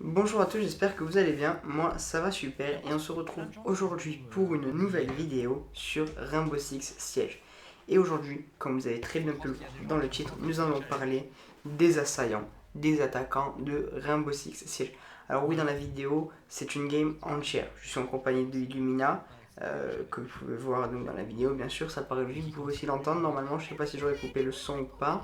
Bonjour à tous, j'espère que vous allez bien, moi ça va super et on se retrouve aujourd'hui pour une nouvelle vidéo sur Rainbow Six Siege. Et aujourd'hui, comme vous avez très bien pu le voir dans le titre, nous allons parler des assaillants, des attaquants de Rainbow Six Siege. Alors oui, dans la vidéo, c'est une game entière. Je suis en compagnie de Illumina, que vous pouvez voir donc dans la vidéo, bien sûr, ça paraît logique, vous pouvez aussi l'entendre. Normalement, je ne sais pas si j'aurais coupé le son ou pas.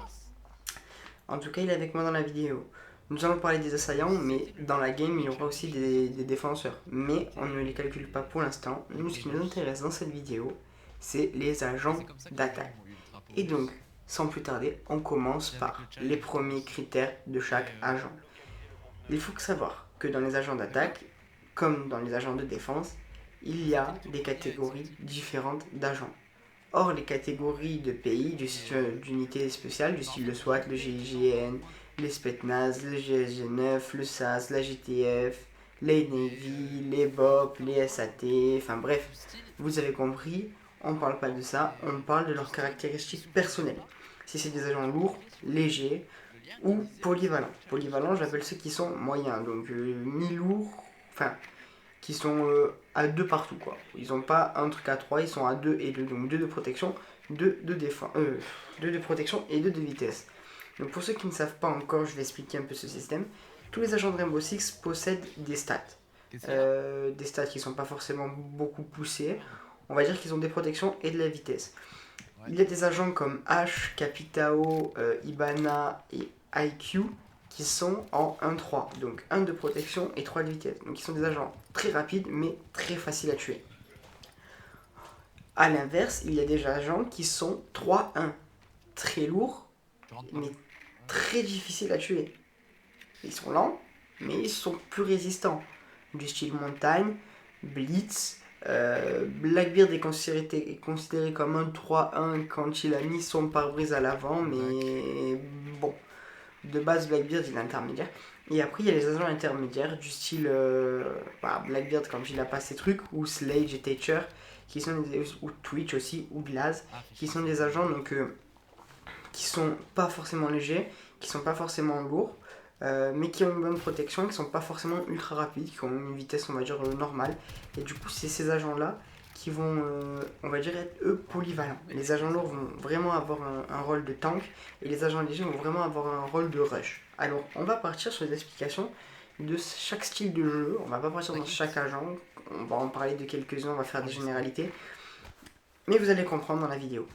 En tout cas, il est avec moi dans la vidéo. Nous allons parler des assaillants, mais dans la game, il y aura aussi des défenseurs. Mais on ne les calcule pas pour l'instant. Nous, ce qui nous intéresse dans cette vidéo, c'est les agents d'attaque. Et donc, sans plus tarder, on commence par les premiers critères de chaque agent. Il faut savoir que dans les agents d'attaque, comme dans les agents de défense, il y a des catégories différentes d'agents. Or, les catégories de pays, d'unités spéciales, du style le SWAT, le GIGN, les Spetsnaz, le GSG9, le SAS, la GTF, les Navy, les BOP, les SAT, enfin bref, vous avez compris, on ne parle pas de ça, on parle de leurs caractéristiques personnelles. Si c'est des agents lourds, légers ou polyvalents. Polyvalents, j'appelle ceux qui sont moyens, donc mi-lourds, enfin qui sont à 2 partout quoi. Ils n'ont pas un truc à 3, ils sont à 2 et 2, donc 2 de protection, 2 de défense, 2 de protection et 2 de vitesse. Donc pour ceux qui ne savent pas encore, je vais expliquer un peu ce système. Tous les agents de Rainbow Six possèdent des stats. Des stats qui ne sont pas forcément beaucoup poussées. On va dire qu'ils ont des protections et de la vitesse. Il y a des agents comme H, Capitao, Ibana et IQ qui sont en 1-3. Donc 1 de protection et 3 de vitesse. Donc ils sont des agents très rapides mais très faciles à tuer. A l'inverse, il y a des agents qui sont 3-1. Très lourds mais très difficiles à tuer. Ils sont lents mais ils sont plus résistants. Du style montagne, blitz. Blackbeard est considéré comme un 3-1 quand il a mis son pare-brise à l'avant, mais bon, de base Blackbeard il est intermédiaire. Et après il y a les agents intermédiaires du style Blackbeard quand il a pas ses trucs, ou Slade et Thatcher, qui sont ou Twitch aussi, ou Glaz, qui sont des agents donc, qui sont pas forcément légers, qui sont pas forcément lourds, mais qui ont une bonne protection, qui sont pas forcément ultra rapides, qui ont une vitesse on va dire normale. Et du coup c'est ces agents là qui vont on va dire être eux polyvalents. Les agents lourds vont vraiment avoir un rôle de tank et les agents légers vont vraiment avoir un rôle de rush. Alors on va partir sur les explications de chaque style de jeu, on va pas partir dans chaque agent, on va en parler de quelques-uns, on va faire des généralités, mais vous allez comprendre dans la vidéo.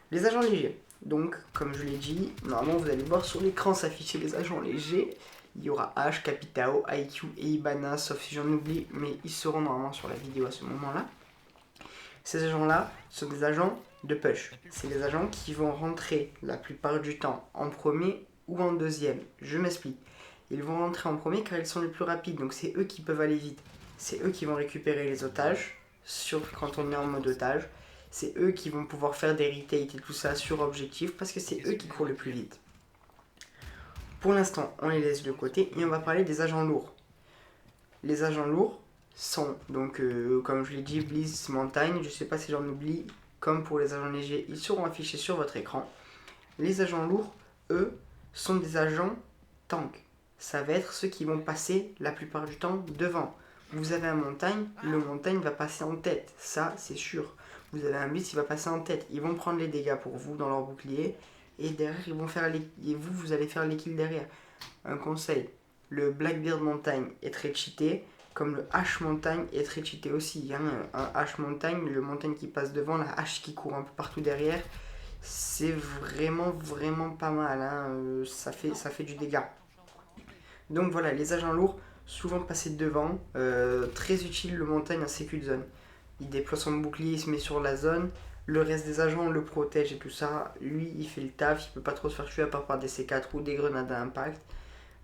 Les agents légers. Donc, comme je l'ai dit, normalement vous allez voir sur l'écran s'afficher les agents légers. Il y aura H, Capitao, IQ et Ibana, sauf si j'en oublie, mais ils seront normalement sur la vidéo à ce moment-là. Ces agents-là sont des agents de push. C'est des agents qui vont rentrer la plupart du temps en premier ou en deuxième. Je m'explique. Ils vont rentrer en premier car ils sont les plus rapides, donc c'est eux qui peuvent aller vite. C'est eux qui vont récupérer les otages, quand on est en mode otage. C'est eux qui vont pouvoir faire des retakes et tout ça sur objectif parce que c'est eux qui courent le plus vite. Pour l'instant, on les laisse de côté et on va parler des agents lourds. Les agents lourds sont donc, comme je l'ai dit, Blitz, Montagne, je sais pas si j'en oublie, comme pour les agents légers, ils seront affichés sur votre écran. Les agents lourds, eux, sont des agents tank. Ça va être ceux qui vont passer la plupart du temps devant. Vous avez un montagne, le montagne va passer en tête, ça c'est sûr. Vous avez un blitz, il va passer en tête. Ils vont prendre les dégâts pour vous dans leur bouclier. Et derrière, ils vont faire et vous allez faire les kills derrière. Un conseil, le Blackbeard montagne est très cheaté, comme le H montagne est très cheaté aussi. Hein. Un H montagne, le montagne qui passe devant, la H qui court un peu partout derrière, c'est vraiment pas mal. Hein. Ça fait du dégât. Donc voilà, les agents lourds, souvent passés devant, très utile le montagne en sécu de zone. Il déploie son bouclier, il se met sur la zone, le reste des agents le protège et tout ça. Lui, il fait le taf, il peut pas trop se faire tuer à part par des C4 ou des grenades à impact.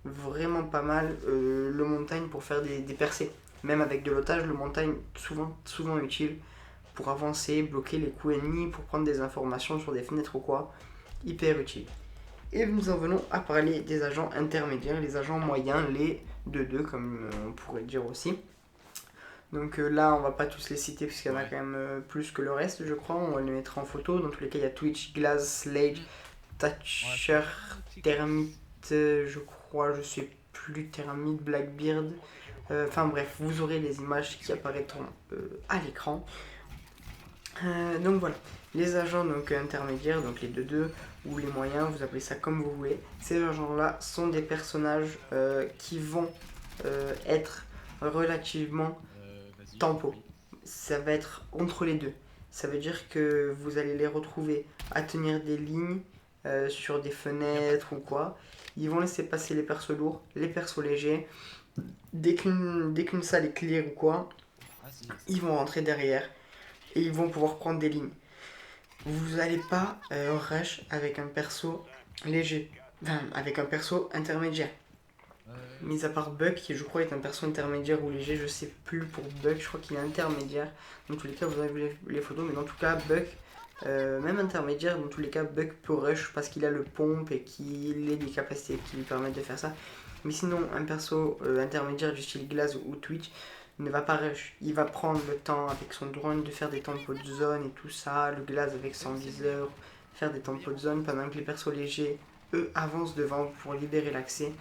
Vraiment pas mal le montagne pour faire des percées. Même avec de l'otage, le montagne souvent utile pour avancer, bloquer les coups ennemis, pour prendre des informations sur des fenêtres ou quoi. Hyper utile. Et nous en venons à parler des agents intermédiaires, les agents moyens, les 2-2 comme on pourrait dire aussi. Donc là, on va pas tous les citer parce qu'il y en a quand même plus que le reste, je crois. On va les mettre en photo. Dans tous les cas, il y a Twitch, Glaz, Slade, Thatcher, Termite, je crois, je sais plus Thermite, Blackbeard. Enfin bref, vous aurez les images qui apparaîtront à l'écran. Donc voilà, les agents donc, intermédiaires, donc les 2-2 ou les moyens, vous appelez ça comme vous voulez. Ces agents-là sont des personnages qui vont être relativement tempo. Ça va être entre les deux. Ça veut dire que vous allez les retrouver à tenir des lignes sur des fenêtres ou quoi. Ils vont laisser passer les persos lourds, les persos légers. Dès qu'une salle est clear ou quoi, ils vont rentrer derrière et ils vont pouvoir prendre des lignes. Vous n'allez pas rush avec un perso léger, enfin avec un perso intermédiaire. Mis à part Buck, qui je crois est un perso intermédiaire ou léger, je sais plus pour Buck, je crois qu'il est intermédiaire. Dans tous les cas, vous avez vu les photos, mais dans tout cas, Buck, même intermédiaire, dans tous les cas, Buck peut rush parce qu'il a le pompe et qu'il a des capacités qui lui permettent de faire ça. Mais sinon, un perso intermédiaire du style Glaze ou Twitch ne va pas rush. Il va prendre le temps avec son drone de faire des tempos de zone et tout ça, le Glaze avec son viseur, faire des tempos de zone pendant que les persos légers, eux, avancent devant pour libérer l'accès.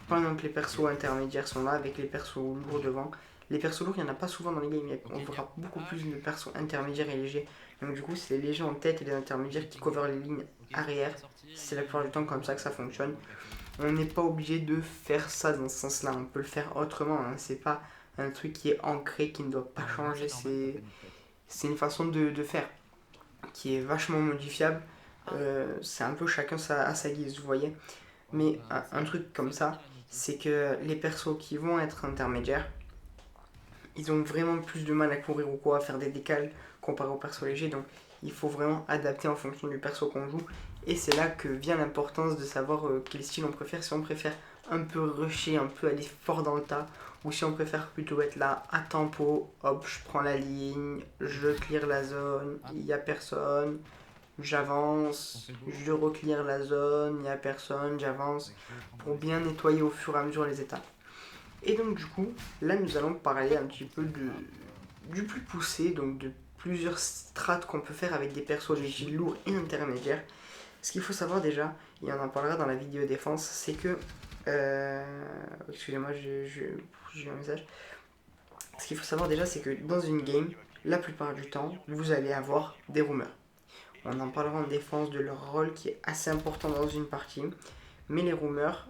Pendant que les persos intermédiaires sont là avec les persos lourds devant. Les persos lourds, il n'y en a pas souvent dans les games, on verra beaucoup plus de persos intermédiaires et légers. Donc du coup, c'est les légers en tête et les intermédiaires qui couvrent les lignes arrière. C'est la plupart du temps comme ça que ça fonctionne. On n'est pas obligé de faire ça dans ce sens-là, on peut le faire autrement. Hein. C'est pas un truc qui est ancré, qui ne doit pas changer, c'est une façon de faire qui est vachement modifiable. C'est un peu chacun à sa guise, vous voyez. Mais un truc comme ça, c'est que les persos qui vont être intermédiaires, ils ont vraiment plus de mal à courir ou quoi, à faire des décales comparé aux persos légers. Donc il faut vraiment adapter en fonction du perso qu'on joue. Et c'est là que vient l'importance de savoir quel style on préfère. Si on préfère un peu rusher, un peu aller fort dans le tas, ou si on préfère plutôt être là à tempo, hop, je prends la ligne, je clear la zone, il n'y a personne, j'avance, je reclear la zone, il n'y a personne, j'avance, pour bien nettoyer au fur et à mesure les étapes. Et donc du coup, là nous allons parler un petit peu du plus poussé, donc de plusieurs strates qu'on peut faire avec des persos légers, lourds et intermédiaires. Ce qu'il faut savoir déjà, et on en parlera dans la vidéo défense, c'est que... excusez-moi, j'ai un message. Ce qu'il faut savoir déjà, c'est que dans une game, la plupart du temps, vous allez avoir des roamers. On en parlera en défense de leur rôle qui est assez important dans une partie. Mais les roamers,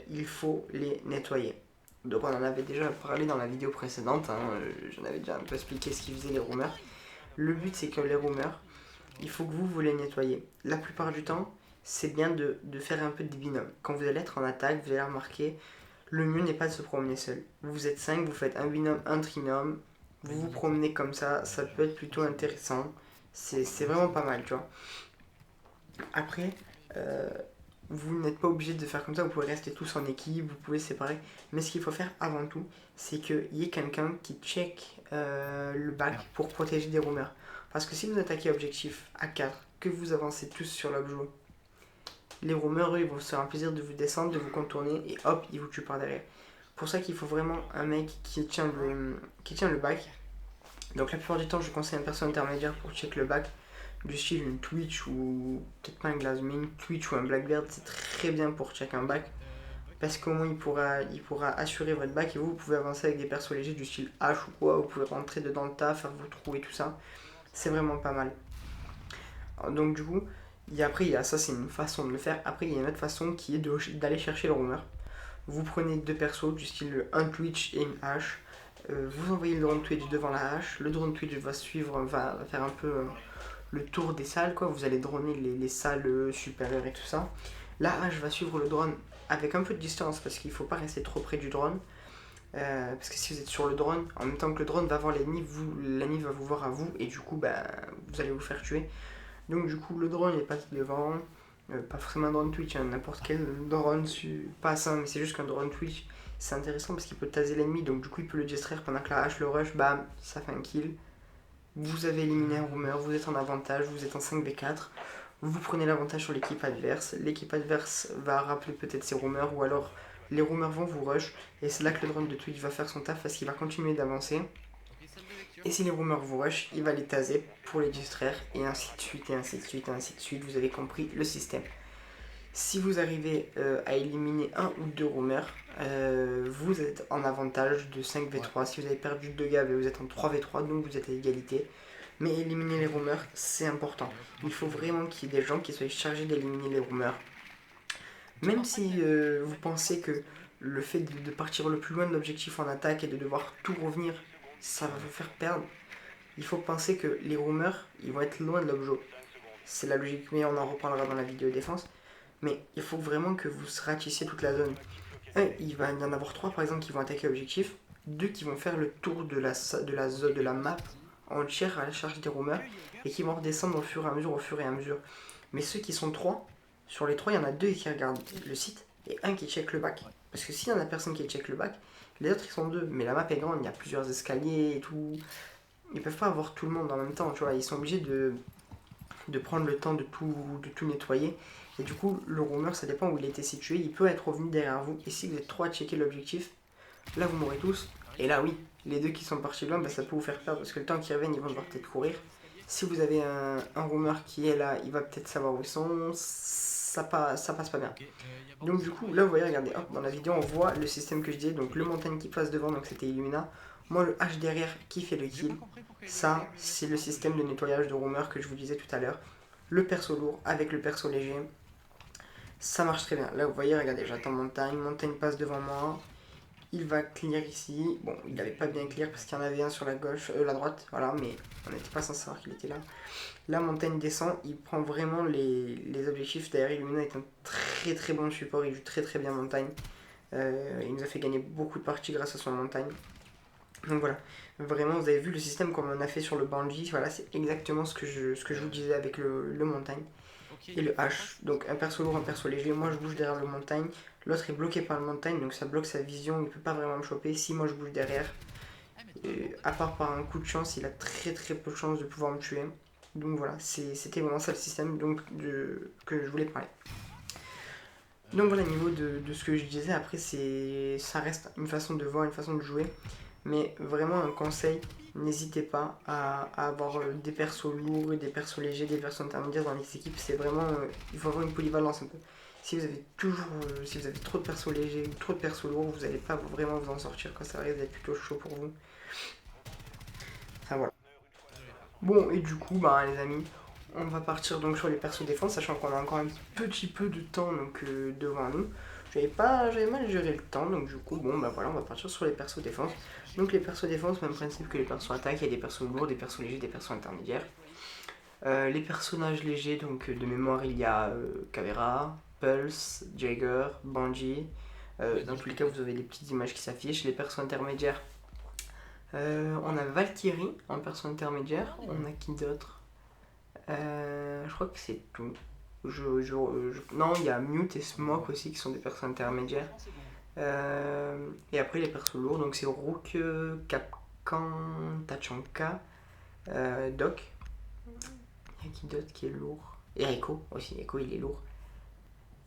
il faut les nettoyer. Donc on en avait déjà parlé dans la vidéo précédente, hein, j'en avais déjà un peu expliqué ce qu'ils faisaient les roamers. Le but c'est que les roamers, il faut que vous les nettoyez. La plupart du temps, c'est bien de faire un peu de binôme. Quand vous allez être en attaque, vous allez remarquer, le mieux n'est pas de se promener seul. Vous êtes 5, vous faites un binôme, un trinôme, vous vous promenez comme ça peut être plutôt intéressant. C'est vraiment pas mal, tu vois. Après, vous n'êtes pas obligé de faire comme ça, vous pouvez rester tous en équipe, vous pouvez séparer. Mais ce qu'il faut faire avant tout, c'est qu'il y ait quelqu'un qui check le back pour protéger des roamers. Parce que si vous attaquez objectif à 4, que vous avancez tous sur l'objet, les roamers, eux, ils vont se faire un plaisir de vous descendre, de vous contourner, et hop, ils vous tuent par derrière. Pour ça qu'il faut vraiment un mec qui tient le back. Donc la plupart du temps, je conseille un perso intermédiaire pour check le back. Du style une Twitch ou peut-être pas un Glaze, mais une Twitch ou un Blackbeard, c'est très bien pour check un back. Parce qu'au moins il pourra assurer votre back et vous pouvez avancer avec des persos légers du style H ou quoi, vous pouvez rentrer dedans le tas, faire vos trous et tout ça. C'est vraiment pas mal. Donc du coup, ça c'est une façon de le faire. Après il y a une autre façon qui est d'aller chercher le roamer. Vous prenez deux persos du style un Twitch et une hache. Vous envoyez le drone Twitch devant la hache. Le drone Twitch va faire un peu le tour des salles, quoi. Vous allez droner les salles supérieures et tout ça. La hache va suivre le drone avec un peu de distance parce qu'il ne faut pas rester trop près du drone. Parce que si vous êtes sur le drone, en même temps que le drone va voir l'ennemi, l'ennemi va vous voir à vous et du coup vous allez vous faire tuer. Donc du coup le drone il passe devant, pas forcément un drone Twitch, hein, n'importe quel drone passe, hein, mais c'est juste qu'un drone Twitch c'est intéressant parce qu'il peut taser l'ennemi, donc du coup il peut le distraire pendant que la hache le rush, bam, ça fait un kill. Vous avez éliminé un roamer, vous êtes en avantage, vous êtes en 5v4, vous prenez l'avantage sur l'équipe adverse va rappeler peut-être ses roamers ou alors les roamers vont vous rush et c'est là que le drone de Twitch va faire son taf parce qu'il va continuer d'avancer. Et si les roamers vous rush, il va les taser pour les distraire et ainsi de suite et ainsi de suite et ainsi de suite, vous avez compris le système. Si vous arrivez à éliminer un ou deux roamers, vous êtes en avantage de 5v3. Si vous avez perdu 2 gars, vous êtes en 3v3, donc vous êtes à égalité. Mais éliminer les roamers, c'est important. Il faut vraiment qu'il y ait des gens qui soient chargés d'éliminer les roamers. Même si vous pensez que le fait de partir le plus loin de l'objectif en attaque et de devoir tout revenir, ça va vous faire perdre, il faut penser que les roamers, ils vont être loin de l'objet. C'est la logique, mais on en reparlera dans la vidéo défense. Mais il faut vraiment que vous ratissiez toute la zone. Il va y en avoir 3 par exemple qui vont attaquer l'objectif, 2 qui vont faire le tour de la map entière à la charge des roamers et qui vont redescendre au fur et à mesure. Mais ceux qui sont 3, sur les 3, il y en a 2 qui regardent le site et un qui check le back. Parce que s'il y en a personne qui check le back, les autres ils sont 2. Mais la map est grande, il y a plusieurs escaliers et tout. Ils peuvent pas avoir tout le monde en même temps, tu vois. Ils sont obligés de prendre le temps de tout nettoyer. Et du coup, le roamer, ça dépend où il était situé. Il peut être revenu derrière vous. Et si vous êtes 3 à checker l'objectif, là vous mourrez tous. Et là, oui, les 2 qui sont partis loin, ça peut vous faire perdre. Parce que le temps qu'ils reviennent, ils vont devoir peut-être courir. Si vous avez un roamer qui est là, il va peut-être savoir où ils sont. Ça passe pas bien. Donc du coup, là vous voyez, regardez, hop, dans la vidéo, on voit le système que je disais. Donc le montagne qui passe devant, donc c'était Illumina. Moi, le H derrière qui fait le kill. Ça, c'est le système de nettoyage de roamer que je vous disais tout à l'heure. Le perso lourd avec le perso léger. Ça marche très bien. Là, vous voyez, regardez, j'attends montagne. Montagne passe devant moi. Il va clear ici. Bon, il n'avait pas bien clear parce qu'il y en avait un sur la gauche, la droite. Voilà, mais on n'était pas censé savoir qu'il était là. La montagne descend. Il prend vraiment les objectifs. D'ailleurs, Illumina est un très très bon support. Il joue très très bien montagne. Il nous a fait gagner beaucoup de parties grâce à son montagne. Donc voilà, vraiment vous avez vu le système comme on a fait sur le Bandit, voilà c'est exactement ce que je vous disais avec le montagne et le H. Donc un perso lourd, un perso léger, moi je bouge derrière le montagne, l'autre est bloqué par le montagne donc ça bloque sa vision, il peut pas vraiment me choper. Si moi je bouge derrière, à part par un coup de chance, il a très très peu de chance de pouvoir me tuer. Donc voilà, c'était vraiment ça le système que je voulais parler. Donc voilà, au niveau de ce que je disais, après ça reste une façon de voir, une façon de jouer. Mais vraiment un conseil, n'hésitez pas à avoir des persos lourds, des persos légers, des persos intermédiaires dans les équipes. C'est vraiment, il faut avoir une polyvalence un peu. Si vous avez si vous avez trop de persos légers ou trop de persos lourds, vous n'allez pas vraiment vous en sortir, quoi. Ça risque d'être plutôt chaud pour vous. Enfin voilà. Bon, et du coup, les amis, on va partir donc sur les persos défense, sachant qu'on a encore un petit peu de temps donc, devant nous. J'avais mal géré le temps, donc du coup, voilà, on va partir sur les persos défense. Donc les persos défense, même principe que les persos attaque, il y a des persos lourds, des persos légers, des persos intermédiaires. Les personnages légers, donc de mémoire, il y a Caveira, Pulse, Jagger, Bandit. Dans tous les cas, vous avez des petites images qui s'affichent. Les persos intermédiaires, on a Valkyrie en perso intermédiaire. On a qui d'autre? Je crois que c'est tout. Non, il y a Mute et Smoke aussi qui sont des persos intermédiaires. Et après les persos lourds, donc c'est Rook, Capcan, Tachanka, Doc. Il y a qui d'autre qui est lourd? Et Echo aussi, Echo il est lourd.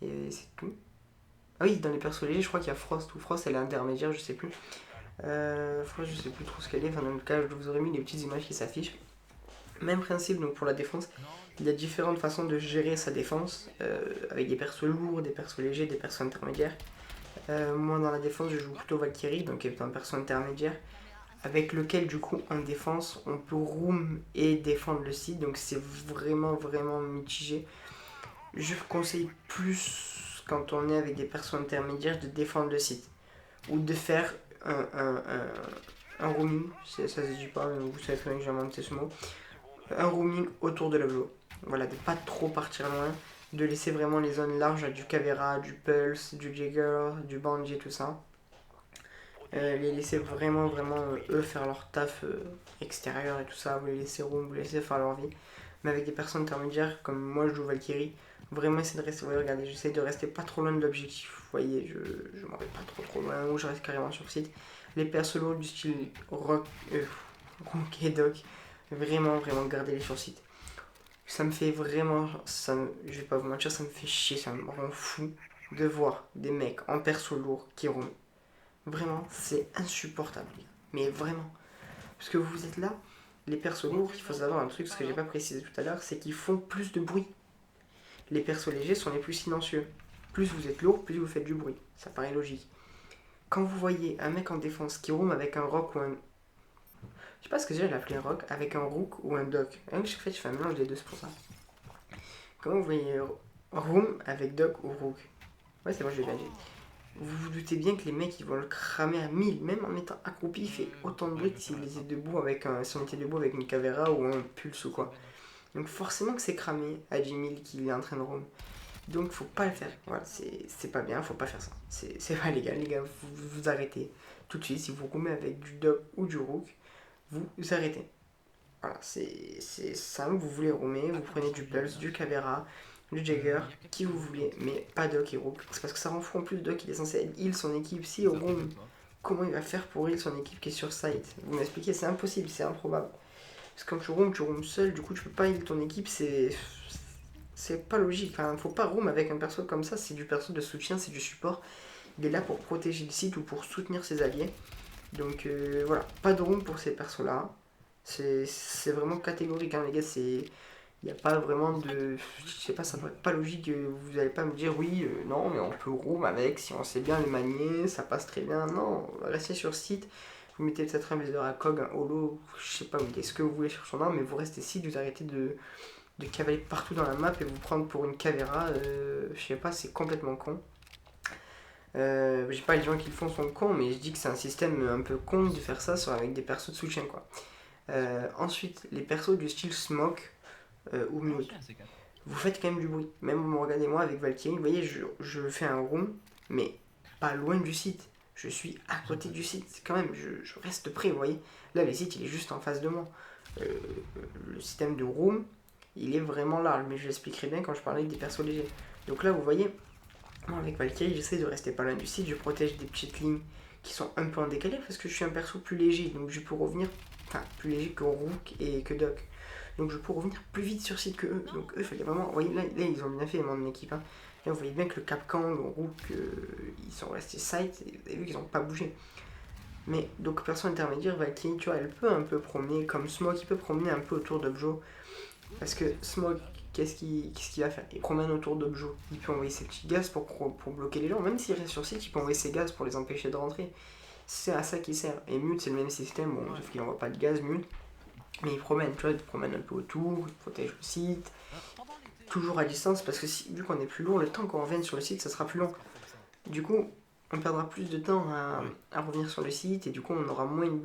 Et c'est tout. Ah oui, dans les persos légers, je crois qu'il y a Frost, ou Frost elle est intermédiaire, je sais plus. Frost, je sais plus trop ce qu'elle est, enfin dans le cas, je vous aurais mis les petites images qui s'affichent. Même principe donc pour la défense, il y a différentes façons de gérer sa défense, avec des persos lourds, des persos légers, des persos intermédiaires. Moi dans la défense je joue plutôt Valkyrie, donc qui est un perso intermédiaire, avec lequel du coup en défense on peut roam et défendre le site, donc c'est vraiment mitigé. Je conseille plus quand on est avec des persos intermédiaires de défendre le site, ou de faire un roaming, ça se dit pas, mais vous savez très bien que j'ai inventé ce mot, un roaming autour de l'objet. Voilà, de pas trop partir loin, de laisser vraiment les zones larges à du Caveira, du Pulse, du Jagger, du Bandit, tout ça. Les laisser vraiment eux faire leur taf extérieur et tout ça, vous les laissez roam, vous les laissez faire leur vie. Mais avec des personnes intermédiaires, comme moi je joue Valkyrie, vraiment essayer de rester, vous voyez, regardez, j'essaie de rester pas trop loin de l'objectif, vous voyez, je m'en vais pas trop loin, ou je reste carrément sur site. Les persos lourds du style Rock et Doc, vraiment gardez-les sur site. Ça me fait vraiment, je vais pas vous mentir, ça me fait chier, ça me rend fou de voir des mecs en perso lourd qui roulent. Vraiment, c'est insupportable. Mais vraiment. Parce que vous êtes là, les persos lourds, il faut savoir un truc, ce que j'ai pas précisé tout à l'heure, c'est qu'ils font plus de bruit. les persos légers sont les plus silencieux. Plus vous êtes lourd, plus vous faites du bruit. Ça paraît logique. Quand vous voyez un mec en défense qui roam avec un rock ou un... Je sais pas ce que j'ai appelé un rock, avec un rook ou un doc. En fait, je fais un mélange des deux, c'est pour ça. Comment vous voyez roam avec doc ou rook? Ouais, c'est moi, je l'ai bien dit. Vous vous doutez bien que les mecs ils vont le cramer à 1000, même en étant accroupi, il fait autant de bruit que s'il était debout avec si on était debout avec une cavéra ou un pulse ou quoi. Donc forcément que c'est cramé à 10 000 qu'il est en train de roam. Donc faut pas le faire. Voilà, c'est pas bien, faut pas faire ça. C'est pas légal, les gars, vous arrêtez. Tout de suite, si vous roumez avec du doc ou du rook, vous arrêtez. Voilà, c'est ça, vous voulez roomer, vous prenez du pulse, du cavéra, du Jagger, qui vous voulez, mais pas Doc et Rook. C'est parce que ça rend fou en plus. Doc il est censé heal son équipe. Si au room, comment il va faire pour heal son équipe qui est sur site? Vous m'expliquez, c'est impossible, c'est improbable. Parce que quand tu roam seul, du coup tu peux pas heal ton équipe, c'est pas logique. Enfin, faut pas roam avec un perso comme ça, c'est du perso de soutien, c'est du support. Il est là pour protéger le site ou pour soutenir ses alliés. Donc voilà, pas de room pour ces persos là. C'est vraiment catégorique, hein, les gars, c'est... Il n'y a pas vraiment de... Je sais pas, ça paraît pas logique, vous allez pas me dire oui, non, mais on peut roam avec, si on sait bien le manier, ça passe très bien. Non, restez sur site, vous mettez peut-être un Blazer à Cog, un holo, je sais pas, vous mettez ce que vous voulez sur son arme, mais vous restez site, vous arrêtez de cavaler partout dans la map et vous prendre pour une cavéra, je sais pas, c'est complètement con. J'ai pas les gens qui le font sont cons, mais je dis que c'est un système un peu con de faire ça avec des persos de soutien, quoi. Ensuite, les persos du style Smoke ou Mute, vous faites quand même du bruit. Même regardez-moi avec Valkyrie, vous voyez, je fais un room, mais pas loin du site. Je suis à côté du site, quand même, je reste près, vous voyez. Là, le site, il est juste en face de moi. Le système de room, il est vraiment large, mais je l'expliquerai bien quand je parlais des persos légers. Donc là, vous voyez, moi, avec Valkyrie, j'essaie de rester pas loin du site, je protège des petites lignes qui sont un peu en décalé parce que je suis un perso plus léger, donc je peux revenir, enfin, plus léger que Rook et que Doc. Donc je peux revenir plus vite sur site que eux. Donc eux, il fallait vraiment. Vous voyez, là, ils ont bien fait, mon équipe. Hein. Là, vous voyez bien que le Capcan, le Rook, ils sont restés site. Et vous avez vu qu'ils n'ont pas bougé. Mais donc, personne intermédiaire, Valkyrie, tu vois, elle peut un peu promener. Comme Smoke, il peut promener un peu autour d'Objo. Parce que Smoke, qu'est-ce qu'il va faire? Il promène autour d'Objo. Il peut envoyer ses petits gaz pour bloquer les gens. Même s'il reste sur site, il peut envoyer ses gaz pour les empêcher de rentrer. C'est à ça qu'il sert. Et Mute, c'est le même système. Bon, sauf qu'il n'envoie pas de gaz, Mute. Mais il promène, tu vois, il promène un peu autour, il protège le site, toujours à distance, parce que vu qu'on est plus lourd, le temps qu'on revienne sur le site, ça sera plus long. Du coup, on perdra plus de temps à revenir sur le site, et du coup, on aura moins une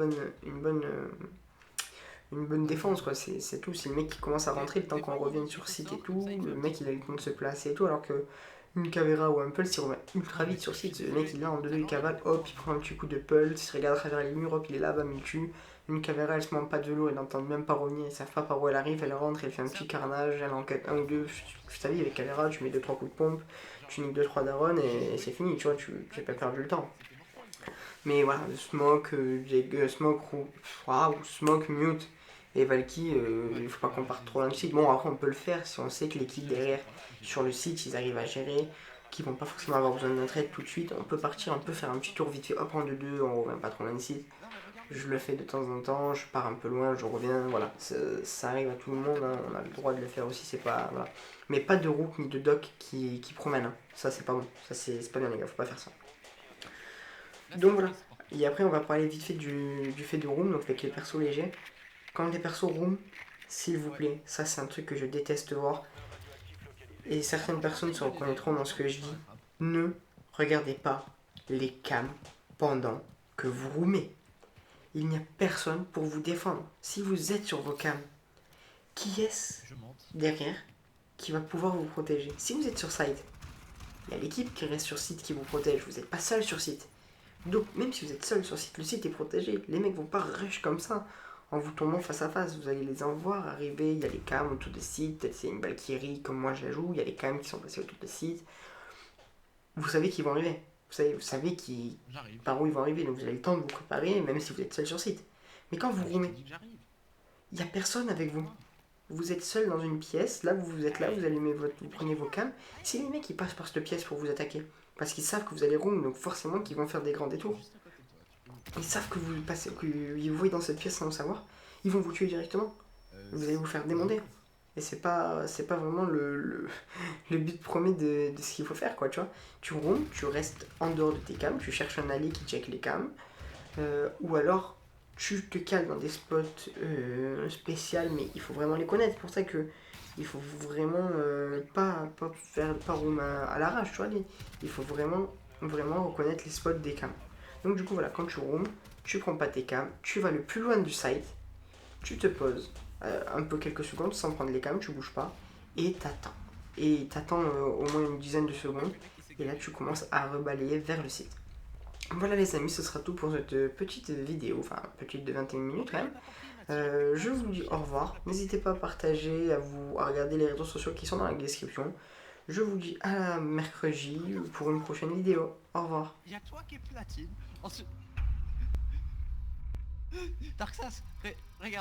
bonne défense, quoi. C'est tout. Si le mec qui commence à rentrer, le temps qu'on revienne sur site et tout, le mec il a le temps de se placer et tout, alors que une cavéra ou un pulse, il revient ultra vite sur site. Le mec il est là en 2-2, il cavale, hop, il prend un petit coup de pulse, il se regarde à travers les murs, hop, il est là, bam, il tue. Une cavéra, elle se ment pas de l'eau, elle n'entend même pas revenir, ils savent pas par où elle arrive, elle rentre, elle fait un petit carnage, elle enquête un ou deux. Je t'avais avec cavéra, tu mets 2-3 coups de pompe, tu niques 2-3 darons et c'est fini, tu vois, tu n'as pas perdu le temps. Mais voilà, Smoke, Smoke, ou Smoke, Mute et Valky, il faut pas qu'on parte trop loin du site. Bon, après, on peut le faire si on sait que l'équipe derrière, sur le site, ils arrivent à gérer, qu'ils vont pas forcément avoir besoin de notre aide tout de suite. On peut partir, on peut faire un petit tour vite fait, hop, en 2-2, on revient pas trop loin du site. Je le fais de temps en temps, je pars un peu loin, je reviens, voilà. Ça arrive à tout le monde, hein, on a le droit de le faire aussi, c'est pas. Voilà. Mais pas de Rook ni de Doc qui promènent, hein. Ça c'est pas bon, ça c'est pas bien les gars, faut pas faire ça. Donc voilà. Et après on va parler vite fait du fait de room, donc avec les persos légers. Quand les persos room, s'il vous plaît, ça c'est un truc que je déteste voir. Et certaines personnes se reconnaîtront dans ce que je dis. Ne regardez pas les cams pendant que vous roomez. Il n'y a personne pour vous défendre. Si vous êtes sur vos cams, qui est-ce derrière qui va pouvoir vous protéger? Si vous êtes sur site, il y a l'équipe qui reste sur site qui vous protège. Vous n'êtes pas seul sur site. Donc même si vous êtes seul sur site, le site est protégé. Les mecs vont pas rush comme ça en vous tombant face à face. Vous allez les en voir arriver. Il y a les cams autour des sites. Peut-être c'est une Valkyrie comme moi je la joue. Il y a les cams qui sont passés autour des sites. Vous savez qu'ils vont arriver. Vous savez par où ils vont arriver, donc vous avez le temps de vous préparer, même si vous êtes seul sur site. Mais quand vous roumez, il n'y a personne avec vous. Vous êtes seul dans une pièce, là vous êtes là, vous prenez vos cams. Si les mecs ils passent par cette pièce pour vous attaquer, parce qu'ils savent que vous allez room, donc forcément qu'ils vont faire des grands détours. Ils savent que vous passez, que vous voyez dans cette pièce sans le savoir, ils vont vous tuer directement. Vous allez vous faire démonter. et c'est pas vraiment le but premier de ce qu'il faut faire, quoi, tu vois. Tu roam, tu restes en dehors de tes cams, tu cherches un allié qui check les cams, ou alors tu te cales dans des spots spéciaux, mais il faut vraiment les connaître. C'est pour ça que il faut vraiment pas roam à l'arrache, tu vois. Il faut vraiment reconnaître les spots des cams. Donc du coup voilà, quand tu roam, tu prends pas tes cams, tu vas le plus loin du site, tu te poses un peu quelques secondes sans prendre les cams, tu bouges pas, et t'attends. Et t'attends au moins une dizaine de secondes, et là tu commences à rebalayer vers le site. Voilà les amis, ce sera tout pour cette petite vidéo, enfin petite de 21 minutes quand même. Je vous dis au revoir. N'hésitez pas à partager, à regarder les réseaux sociaux qui sont dans la description. Je vous dis à mercredi pour une prochaine vidéo. Au revoir. Il y a toi qui es platine. Darksas, regarde.